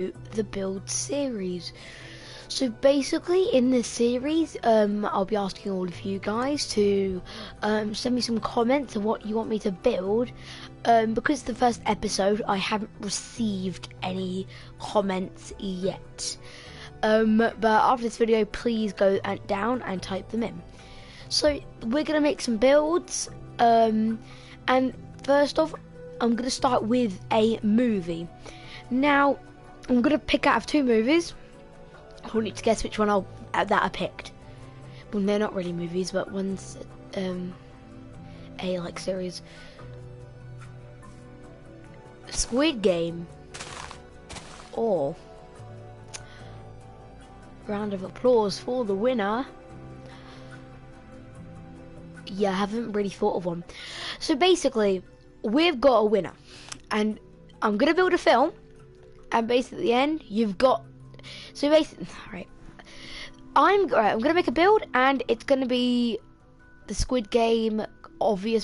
the build series. So basically in this series I'll be asking all of you guys to send me some comments of what you want me to build, because the first episode I haven't received any comments yet, but after this video please go down and type them in. So we're gonna make some builds, and first off I'm gonna start with a movie. Now I'm gonna pick out of two movies. I want you to guess which one that I picked. Well, they're not really movies, but one's a like series. Squid Game, or round of applause for the winner. Yeah, I haven't really thought of one. So basically, we've got a winner, and I'm gonna build a film, and basically at the end you've got. So basically, right, I'm gonna make a build, and it's gonna be the Squid Game,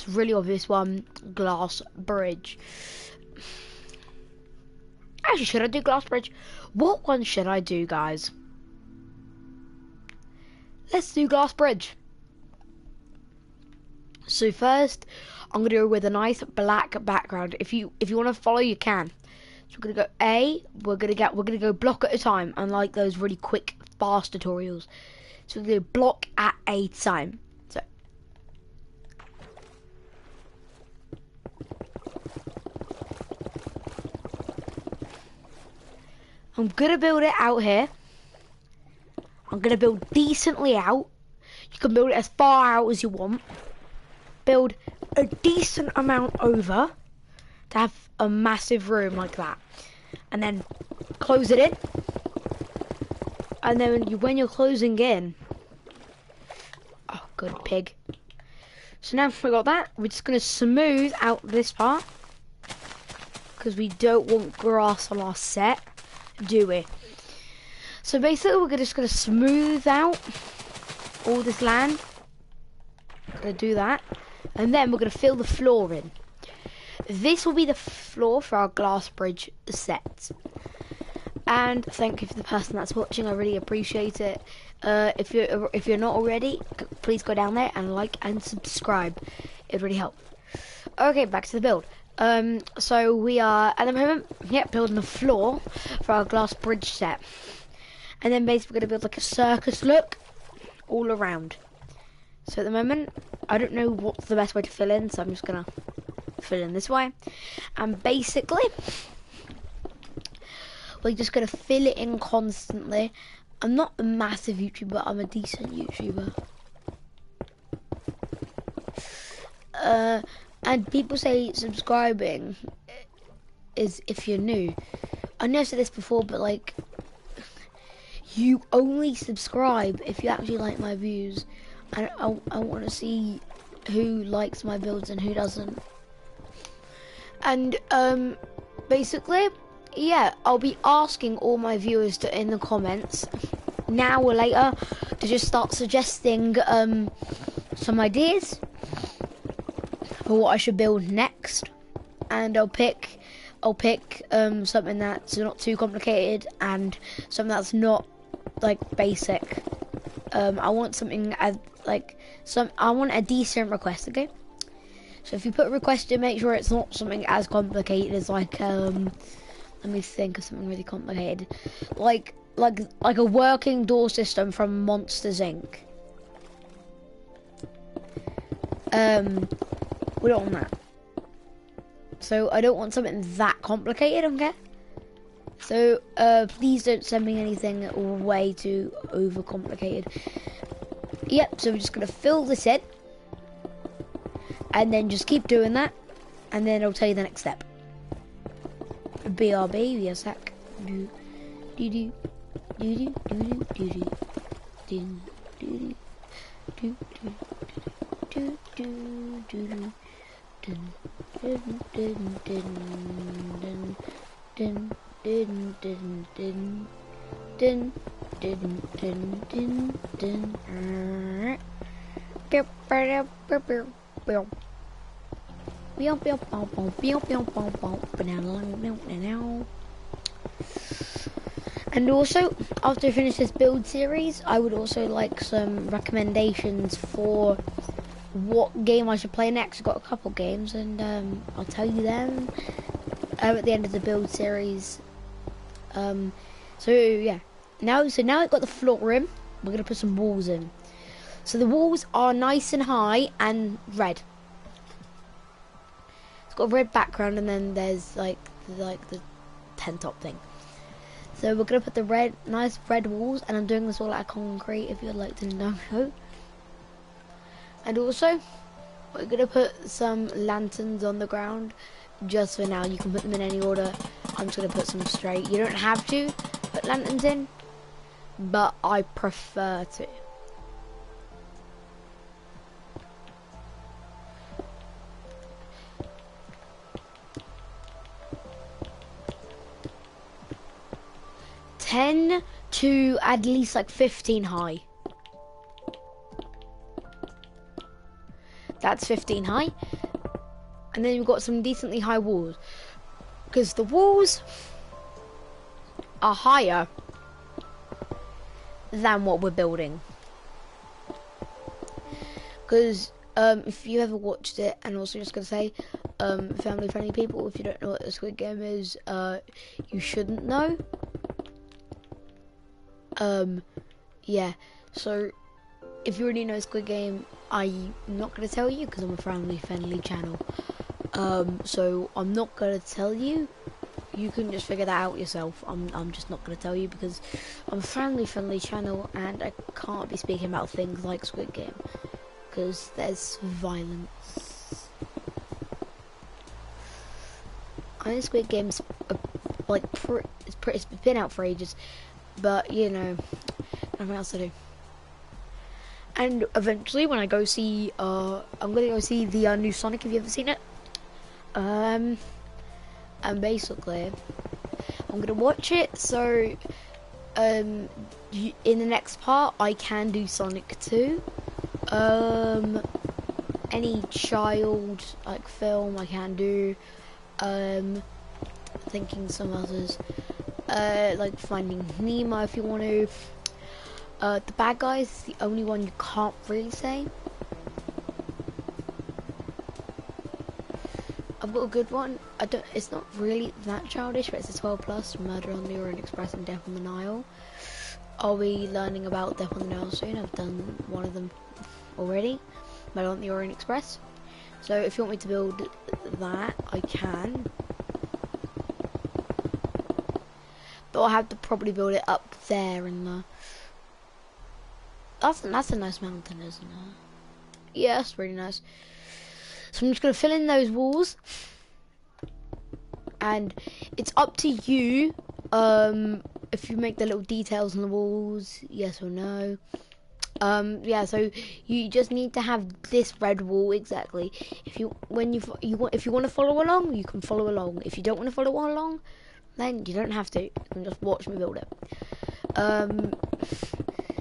really obvious one, Glass Bridge. Actually, should I do Glass Bridge? What one should I do, guys? Let's do Glass Bridge. So first, I'm gonna go with a nice black background. If you want to follow, you can. So we're gonna go A. We're gonna go block at a time, unlike those really quick, fast tutorials. So we're gonna go block at a time. So I'm gonna build it out here. I'm gonna build decently out. You can build it as far out as you want. Build a decent amount over to have a massive room like that, and then close it in, and then when you're closing in, oh good pig. So now we got that, we're just going to smooth out this part because we don't want grass on our set, do we? So basically we're just going to smooth out all this land. Gonna do that, and then we're going to fill the floor in. This will be the floor for our Glass Bridge set. And thank you for the person that's watching. I really appreciate it. If you're not already, please go down there and like and subscribe. It really helps. Okay, back to the build. So we are at the moment, building the floor for our Glass Bridge set. And then basically we're gonna build like a circus look all around. So at the moment, I don't know what's the best way to fill in, so I'm just gonna fill in this way, and basically we're just gonna fill it in constantly. I'm not a massive YouTuber, I'm a decent YouTuber, and people say subscribing is if you're new. I know I've said this before, but like, you only subscribe if you actually like my views, and I want to see who likes my builds and who doesn't. And basically, yeah, I'll be asking all my viewers in the comments now or later to just start suggesting some ideas for what I should build next, and I'll pick something that's not too complicated and something that's not like basic. I want something as I want a decent request, okay? So if you put a request in, make sure it's not something as complicated as like, let me think of something really complicated. Like a working door system from Monsters Inc. We don't want that. So I don't want something that complicated, okay? So please don't send me anything way too overcomplicated. Yep, so we're just gonna fill this in. And then just keep doing that, and then I'll tell you the next step. BRB, be a sec. Do do do do do do do do do do do do do And also, after I finish this build series, I would also like some recommendations for what game I should play next. I've got a couple games, and I'll tell you them at the end of the build series. So yeah, now I've got the floor in. We're gonna put some walls in. So the walls are nice and high and red. It's got a red background, and then there's like the tent top thing. So we're gonna put the nice red walls, and I'm doing this all out of concrete if you'd like to know. And also, we're gonna put some lanterns on the ground, just for now. You can put them in any order. I'm just gonna put some straight. You don't have to put lanterns in, but I prefer to. $10 to at least like 15 high. That's 15 high. And then we've got some decently high walls, because the walls are higher than what we're building. Because if you ever watched it, and also just gonna say, family friendly people, if you don't know what the Squid Game is, you shouldn't know. Yeah, so if you already know Squid Game, I'm not gonna tell you because I'm a family friendly channel. So I'm not gonna tell you. You can just figure that out yourself. I'm just not gonna tell you because I'm a family friendly channel, and I can't be speaking about things like Squid Game because there's violence. I know Squid Game's like it's been out for ages, but you know, nothing else to do. And eventually, when I go see, I'm gonna go see the new Sonic. Have you ever seen it? And basically, I'm gonna watch it. So, in the next part, I can do Sonic 2. Any child like film I can do. Thinking some others. Like Finding Nemo if you want to. The bad guys is the only one you can't really say. I've got a good one. It's not really that childish, but it's a 12+. Murder on the Orient Express and Death on the Nile. I'll be learning about Death on the Nile soon. I've done one of them already. Murder on the Orient Express. So if you want me to build that, I can. But I'll have to probably build it up there in the... That's a nice mountain, isn't it? Yeah, that's really nice. So I'm just going to fill in those walls. And it's up to you if you make the little details on the walls, yes or no. Yeah, so you just need to have this red wall exactly. If you want to follow along, you can follow along. If you don't want to follow along, then you don't have to. You can just watch me build it.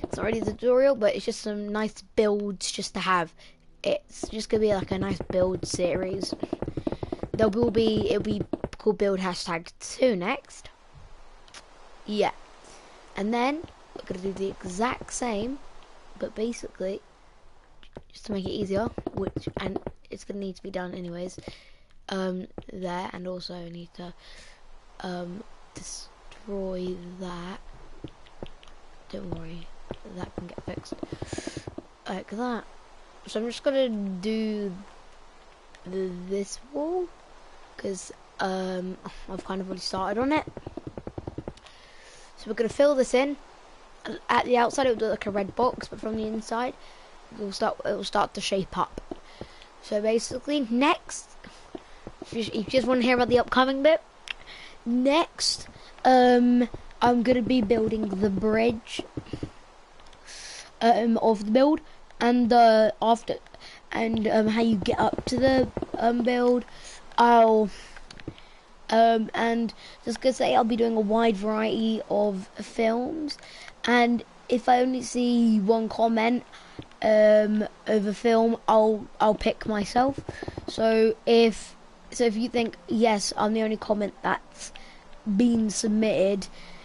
It's not really a tutorial, but it's just some nice builds just to have. It's just gonna be like a nice build series. It'll be called build #2 next. Yeah, and then we're gonna do the exact same, but basically just to make it easier, and it's gonna need to be done anyways. There, and also I need to destroy that. Don't worry, that can get fixed like that. So I'm just gonna do this wall because I've kind of already started on it. So we're gonna fill this in. At the outside it'll do like a red box, but from the inside it will start to shape up. So basically next, if you just want to hear about the upcoming bit, next I'm gonna be building the bridge of the build, and after how you get up to the build. And just gonna say I'll be doing a wide variety of films, and if I only see one comment of a film, I'll pick myself. So if you think yes, I'm the only comment that's been submitted,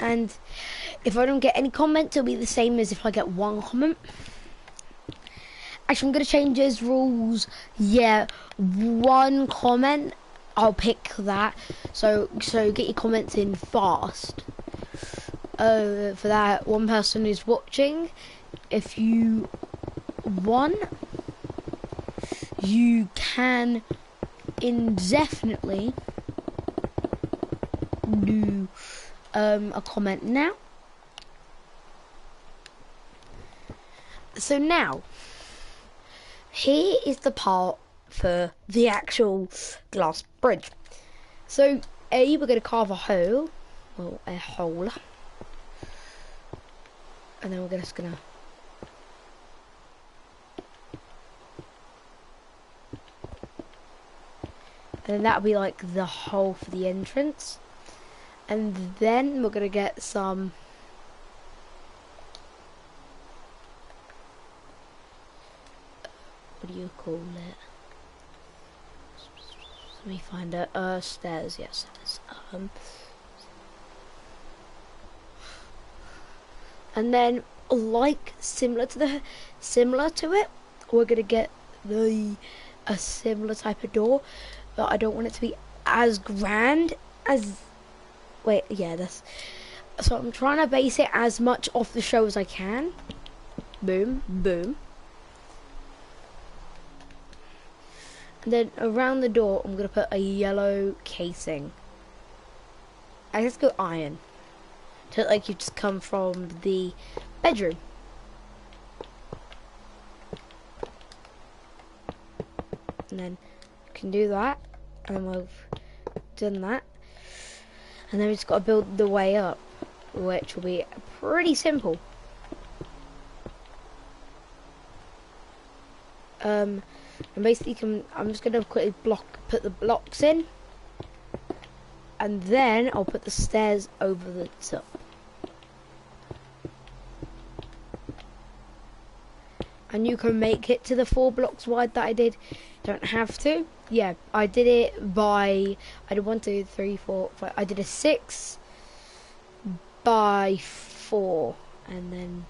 And if I don't get any comments, it'll be the same as if I get one comment. Actually, I'm going to change those rules. Yeah, one comment, I'll pick that. So get your comments in fast. For that one person who's watching, if you want, you can indefinitely do a comment now. So now, here is the part for the actual glass bridge. So we're going to carve a hole, and then we're just gonna and then that'll be like the hole for the entrance, and then we're gonna get some what do you call it? Let me find it. Stairs. Yes, stairs. And then, like similar to it, we're gonna get a similar type of door, but I don't want it to be as grand as. Wait, yeah, that's. So I'm trying to base it as much off the show as I can. Boom, boom. And then around the door, I'm gonna put a yellow casing. I just go iron. So like you just come from the bedroom. And then you can do that. And then we've done that. And then we just got to build the way up, which will be pretty simple. And basically I'm just going to quickly put the blocks in. And then I'll put the stairs over the top. And you can make it to the 4 blocks wide that I did. Don't have to. Yeah, I did it by, I did 1, 2, 3, 4, 5. I did a 6 by 4. And then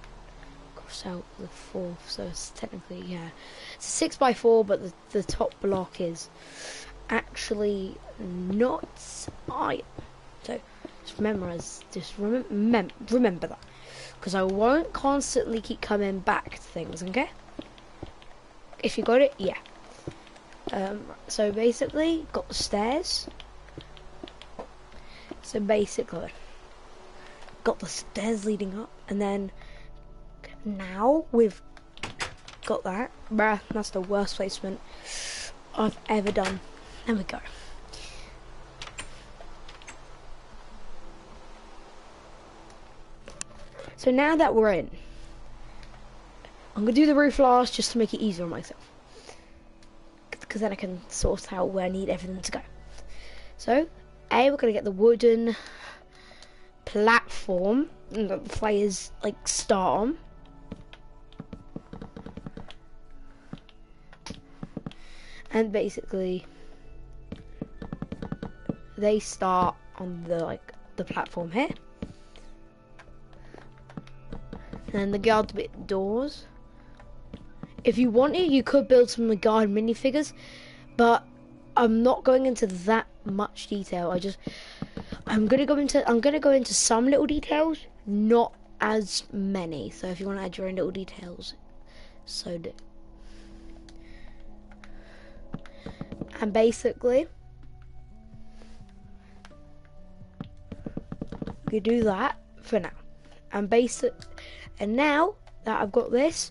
cross out the 4th. So it's technically, yeah. It's a 6 by 4, but the top block is actually not iron. So just remember that. Because I won't constantly keep coming back to things, okay? If you got it, yeah. So basically, got the stairs. So basically, got the stairs leading up, and then now we've got that. Bruh, that's the worst placement I've ever done. There we go. So now that we're in, I'm going to do the roof last just to make it easier on myself. Because then I can sort out where I need everything to go. So, we're going to get the wooden platform that the players like start on. And basically, they start on the platform here. And the guard bit doors. If you wanted, you could build some guard minifigures, but I'm not going into that much detail. I'm gonna go into some little details, not as many. So if you want to add your own little details, so do. And basically, you do that for now. And now that I've got this,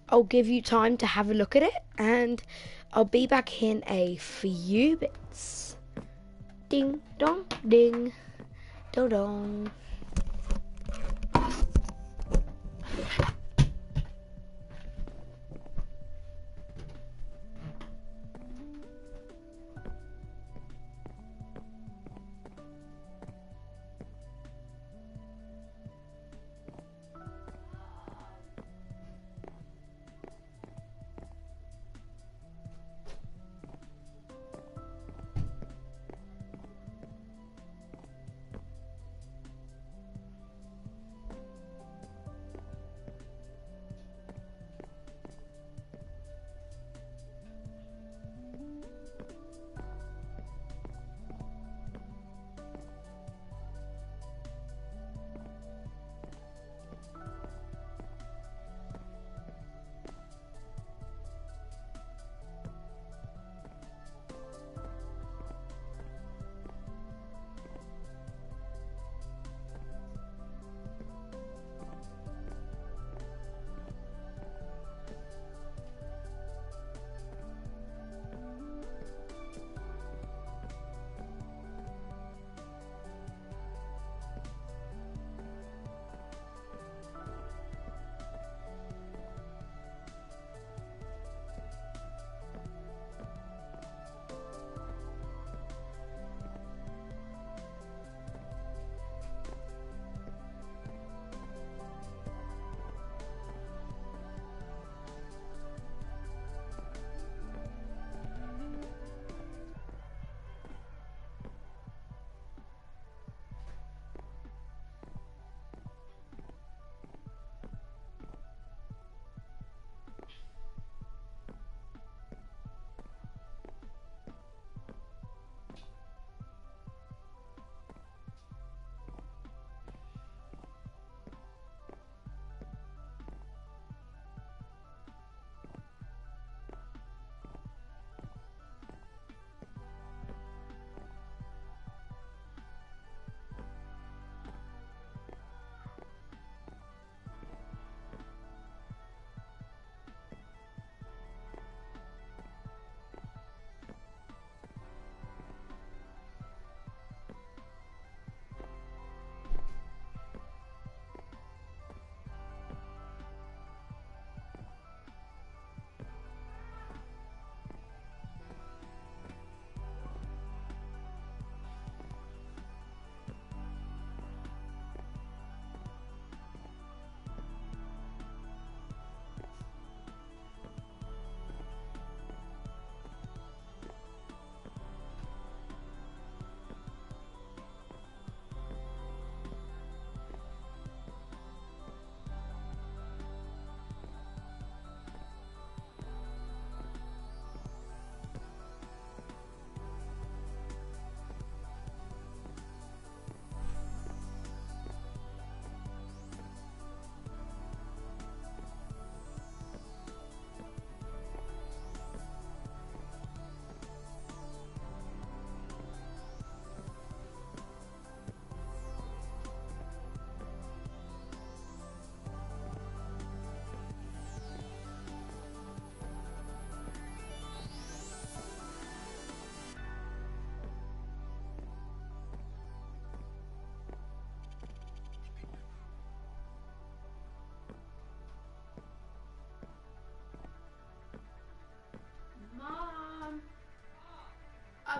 I'll give you time to have a look at it, and I'll be back in a few bits. Ding dong ding dong dong.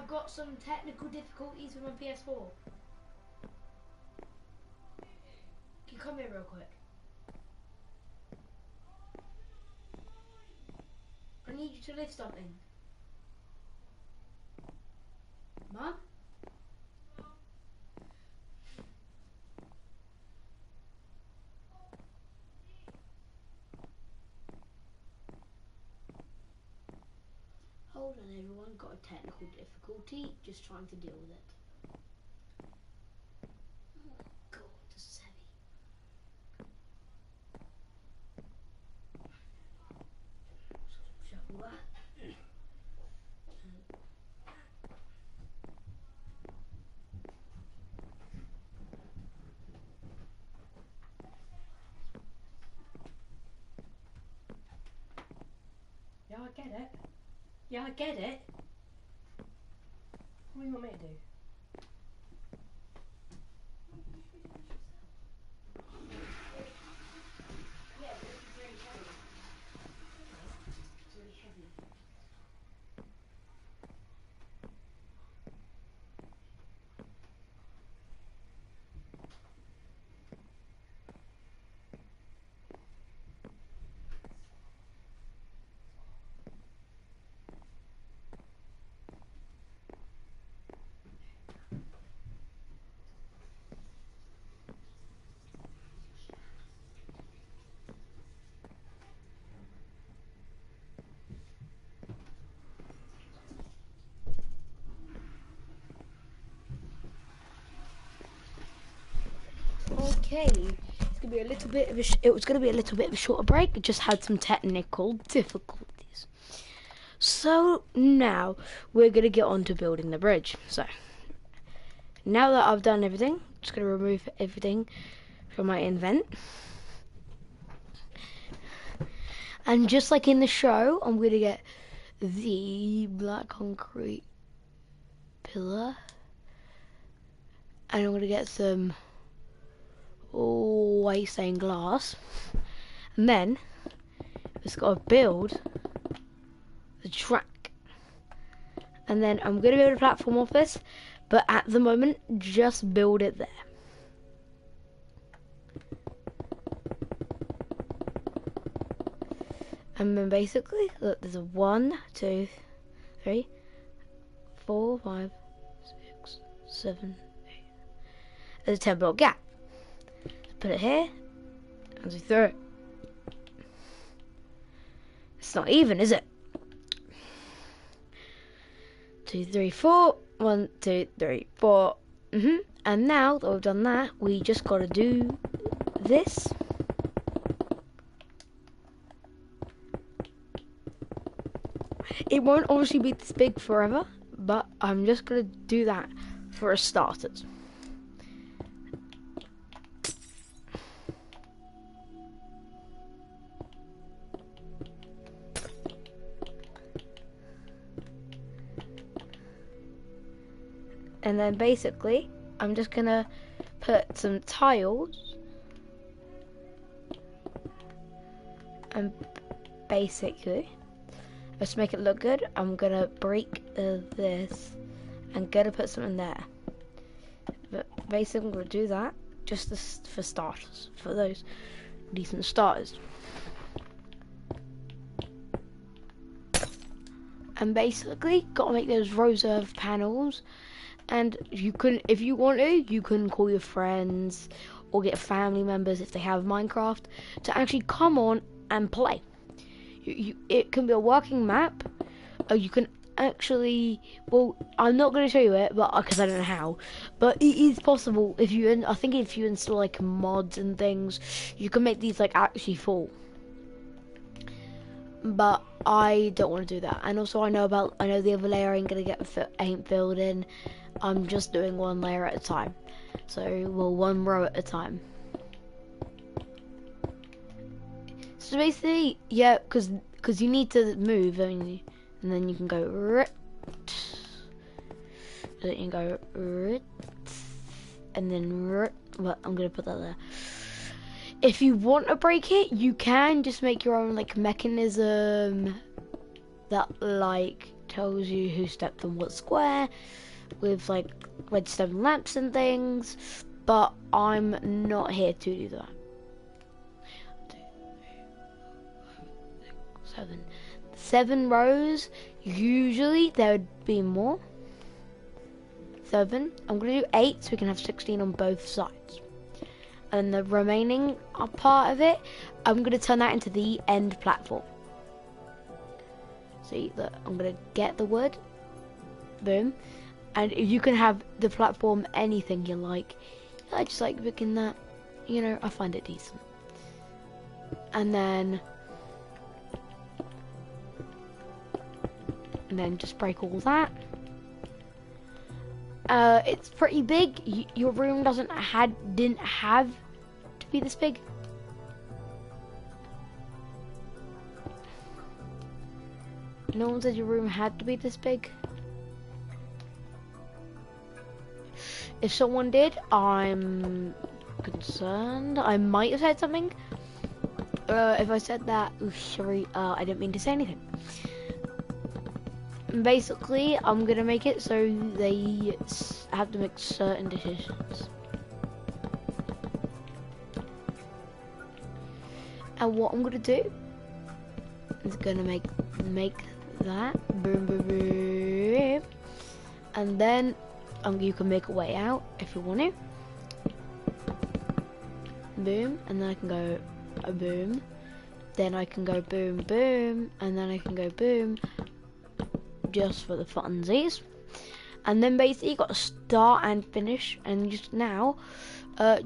I've got some technical difficulties with my PS4. Can you come here real quick? I need you to lift something. Mum? Hold on everyone, got a technical difficulty, just trying to deal with it. Oh god, this is heavy. Shuffle that. Yeah, I get it. Yeah, I get it. What do you want me to do? Yeah, but it's very heavy. It's really heavy. Okay, it's gonna be a little bit of it was gonna be a little bit of a shorter break. It just had some technical difficulties. So now we're gonna get on to building the bridge. So now that I've done everything, I'm just gonna remove everything from my invent. And just like in the show, I'm gonna get the black concrete pillar, and I'm gonna get some white stained glass, and then it's got to build the track, and then I'm gonna build a platform off this, but at the moment just build it there. And then basically, look, there's a 1, 2, 3, 4, 5, 6, 7, 8. There's a 10 block gap. Put it here, and we throw it. It's not even, is it? 2, 3, 4. 1, 2, 3, 4. And now that we've done that, we just got to do this. It won't obviously be this big forever, but I'm just going to do that for a starters. And then basically, I'm just going to put some tiles and basically, just to make it look good, I'm gonna break this and gonna put something there. But basically, I'm gonna do that just for starters, for those decent starters. And basically, gotta make those rows of panels. And you can, if you want to, you can call your friends or get family members if they have Minecraft to actually come on and play. It can be a working map. You can actually, well, I'm not going to show you it, but because I don't know how. But it is possible if you, I think if you install like mods and things, you can make these like actually full. But I don't want to do that. And also I know the other layer ain't filled in. I'm just doing one layer at a time. So, well, one row at a time. So basically, yeah, because you need to move, don't you? And then you can go right, then you can go right, and then right. Well, I'm gonna put that there. If you want to break it, you can just make your own like mechanism that like tells you who stepped on what square with like redstone lamps and things, but I'm not here to do that. 7 rows. Usually there would be more. 7. I'm gonna do 8 so we can have 16 on both sides. And the remaining part of it, I'm gonna turn that into the end platform. See that I'm gonna get the wood, boom, and you can have the platform anything you like. I just like picking that, you know, I find it decent. And then just break all that. It's pretty big. Your room didn't have to be this big. No one said your room had to be this big. If someone did, I'm concerned. I might have said something. If I said that, sorry, I didn't mean to say anything. Basically, I'm gonna make it so they have to make certain decisions. And what I'm gonna do is gonna make that boom, boom, boom, and then you can make a way out if you want to. Boom, and then I can go boom. Then I can go boom, boom, and then I can go boom. Just for the funsies. And then basically you got to start and finish, and just now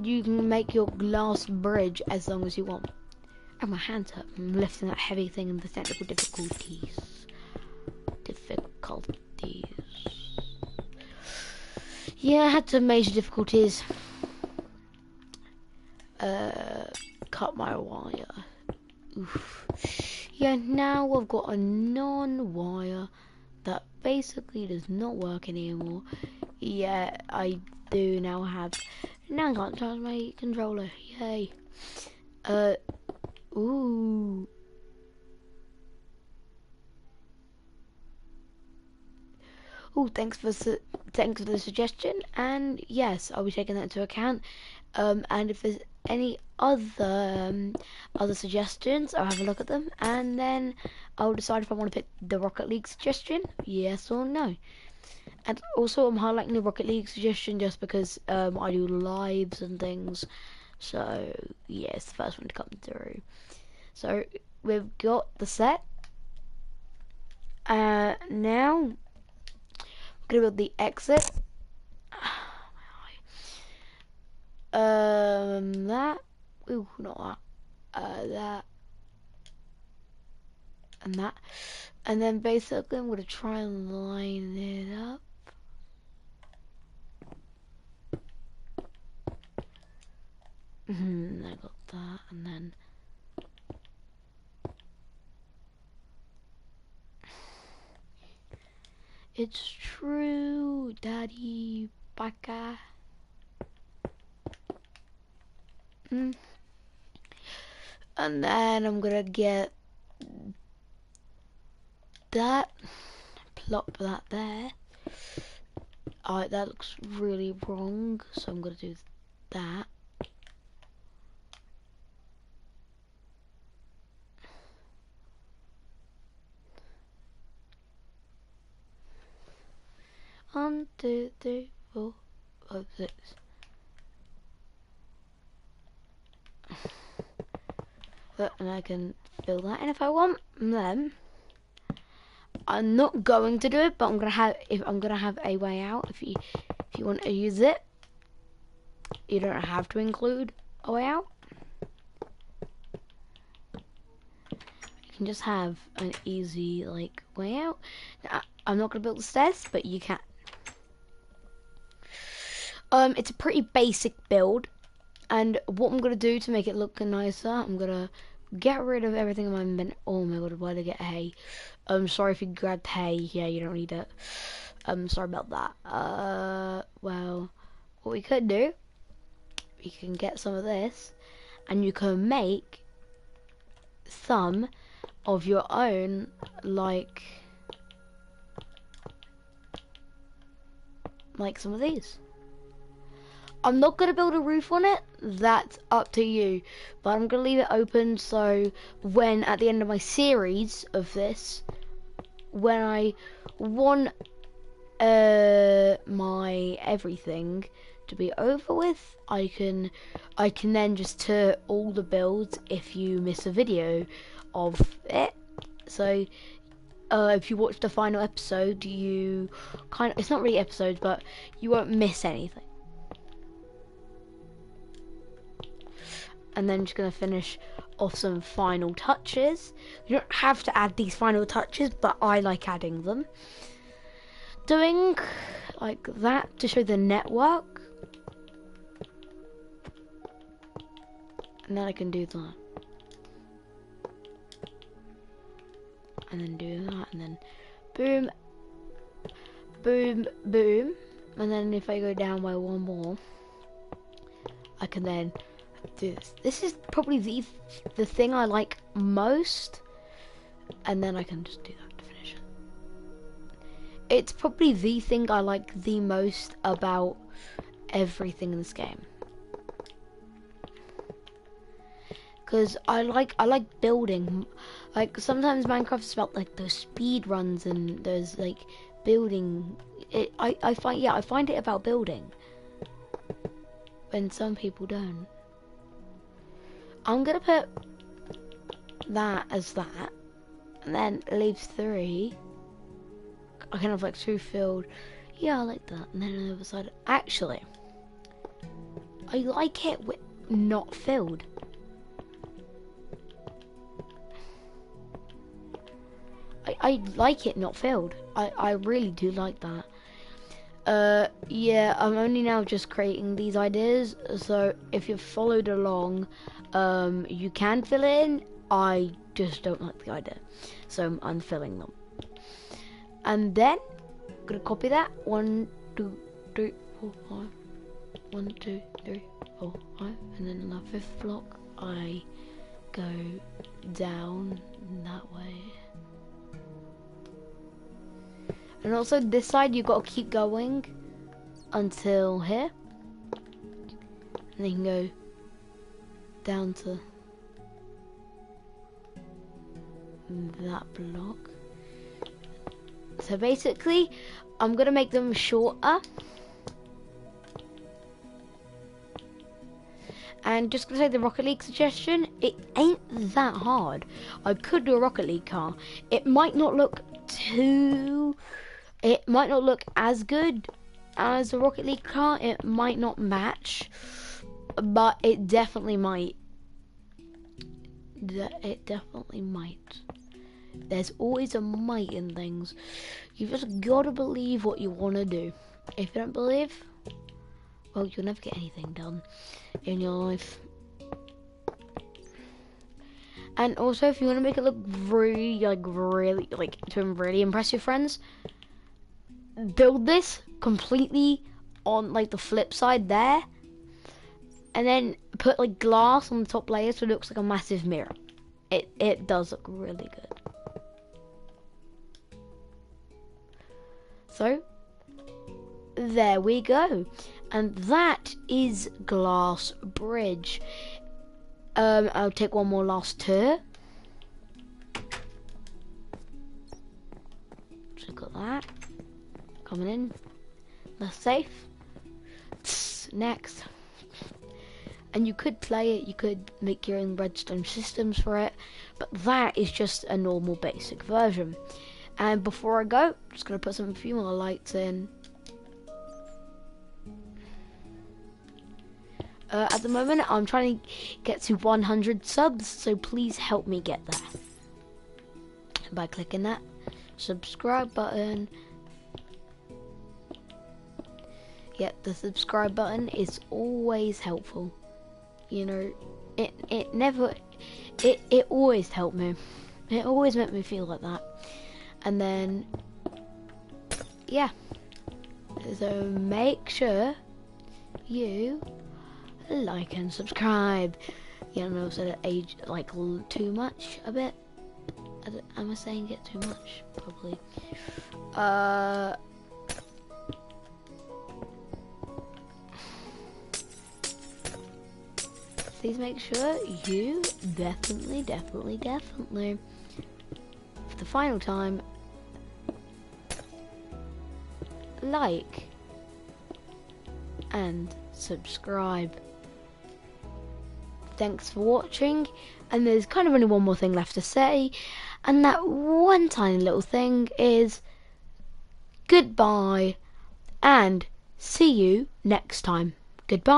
you can make your glass bridge as long as you want. Oh, my hands up. I'm lifting that heavy thing in the technical difficulties. Yeah, I had some major difficulties. Cut my wire. Oof. Yeah, now I've got a non-wire that basically does not work anymore. Yeah, I do now have. Now I can't charge my controller. Yay. Ooh. Oh, thanks for the suggestion. And yes, I'll be taking that into account. And if there's any other suggestions, I'll have a look at them, and then I'll decide if I want to pick the Rocket League suggestion, yes or no. And also, I'm highlighting the Rocket League suggestion just because I do lives and things. So yes, the first one to come through. So we've got the set. Now I'm gonna build the exit. That. Ooh, not that. That. And that. And then basically I'm gonna try and line it up. I got that, and then it's true, Daddy Baka. And then I'm gonna get that, plop that there. Alright, that looks really wrong, so I'm gonna do that. One, 2, 3, 4, 5, 6. And I can fill that in if I want. And then I'm not going to do it, but I'm gonna have a way out. If you want to use it, you don't have to include a way out. You can just have an easy like way out. Now, I'm not gonna build the stairs, but you can. It's a pretty basic build, and what I'm gonna do to make it look nicer, I'm gonna get rid of everything in my inventory. Oh my god, why did I get hay? Sorry if you grabbed hay. Yeah, you don't need it. Sorry about that. Well, what we could do, we can get some of this, and you can make some of your own, like, like some of these. I'm not going to build a roof on it, that's up to you, but I'm going to leave it open so when at the end of my series of this, when I want my everything to be over with, I can then just turn all the builds if you miss a video of it. So if you watch the final episode, you it's not really episodes, but you won't miss anything. And then just gonna finish off some final touches. You don't have to add these final touches, but I like adding them. Doing like that to show the network. And then I can do that. And then do that, and then boom, boom, boom. And then if I go down by one more, I can then do this. This is probably the thing I like most, and then I can just do that to finish it. It's probably the thing I like the most about everything in this game, because I like building. Like sometimes Minecraft is about like those speed runs and those like building. I find it about building, when some people don't. I'm gonna put that as that, and then leave 3. I can have like 2 filled. Yeah, I like that. And then on the other side, actually, I like it with not filled. I like it not filled. I really do like that. Yeah, I'm only now just creating these ideas, so if you've followed along, you can fill it in. I just don't like the idea, so I'm filling them. And then I'm gonna copy that. 1, 2, 3, 4, 5. 1, 2, 3, 4, 5. And then on the 5th block, I go down that way. And also this side, you've got to keep going until here. And then you can go down to that block. So basically, I'm going to make them shorter. And just going to say the Rocket League suggestion, it ain't that hard. I could do a Rocket League car. It might not look as good as a Rocket League car. It might not match, but it definitely might. It definitely might. There's always a might in things. You just gotta believe what you want to do. If you don't believe, well, you'll never get anything done in your life. And also, if you want to make it look really to really impress your friends, build this completely on like the flip side there, and then put like glass on the top layer so it looks like a massive mirror. It does look really good. So there we go, and that is Glass Bridge. I'll take one more last tour. So got that coming in. That's safe. Next. And you could play it, you could make your own redstone systems for it, but that is just a normal basic version. And before I go, I'm just gonna put a few more lights in. At the moment, I'm trying to get to 100 subs, so please help me get there by clicking that subscribe button. Yep, the subscribe button is always helpful. You know, it always helped me. It always made me feel like that. And then, yeah. So make sure you like and subscribe. You know, so that age like too much a bit. Am I saying it too much? Probably. please make sure you definitely, for the final time, like and subscribe. Thanks for watching, and there's kind of only one more thing left to say, and that one tiny little thing is goodbye and see you next time. Goodbye.